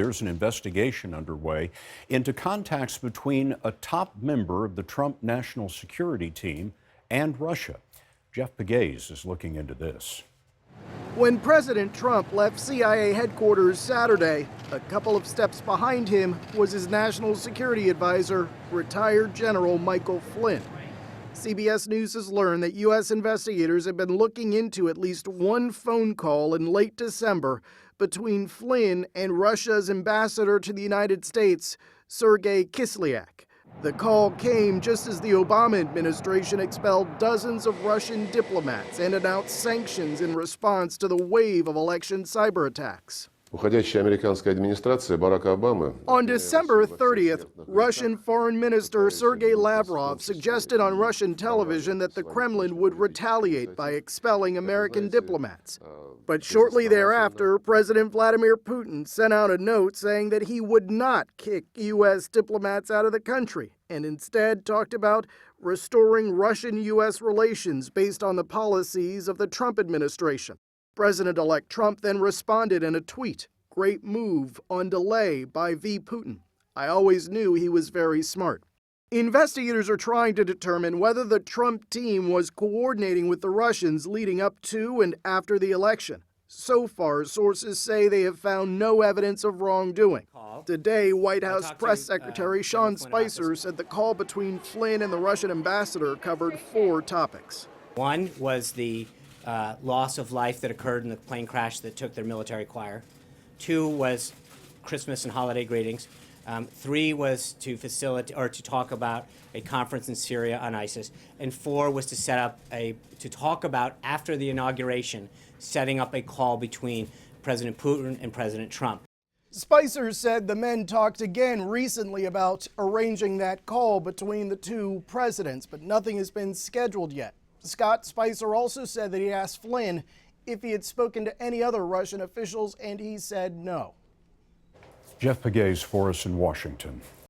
there's an investigation underway into contacts between a top member of the Trump National Security Team and Russia. Jeff Pegues is looking into this. When President Trump left CIA headquarters Saturday, a couple of steps behind him was his national security advisor, retired General Michael Flynn. CBS News has learned that U.S. investigators have been looking into at least one phone call in late December between Flynn and Russia's ambassador to the United States, Sergei Kislyak. The call came just as the Obama administration expelled dozens of Russian diplomats and announced sanctions in response to the wave of election cyber attacks. On December 30th, Russian Foreign Minister Sergei Lavrov suggested on Russian television that the Kremlin would retaliate by expelling American diplomats. But shortly thereafter, President Vladimir Putin sent out a note saying that he would not kick U.S. diplomats out of the country and instead talked about restoring Russian-U.S. relations based on the policies of the Trump administration. President-elect Trump then responded in a tweet, "Great move on delay by V. Putin. I always knew he was very smart." Investigators are trying to determine whether the Trump team was coordinating with the Russians leading up to and after the election. So far, sources say they have found no evidence of wrongdoing. Today, White House Press Secretary Sean Spicer said the call between Flynn and the Russian ambassador covered 4 topics. One was the loss of life that occurred in the plane crash that took their military choir. 2 was Christmas and holiday greetings. 3 was to facilitate or to talk about a conference in Syria on ISIS. And 4 was to set up to talk about, after the inauguration, setting up a call between President Putin and President Trump. Spicer said the men talked again recently about arranging that call between the 2 presidents, but nothing has been scheduled yet. Scott Spicer also said that he asked Flynn if he had spoken to any other Russian officials, and he said no. Jeff Pegues for us in Washington.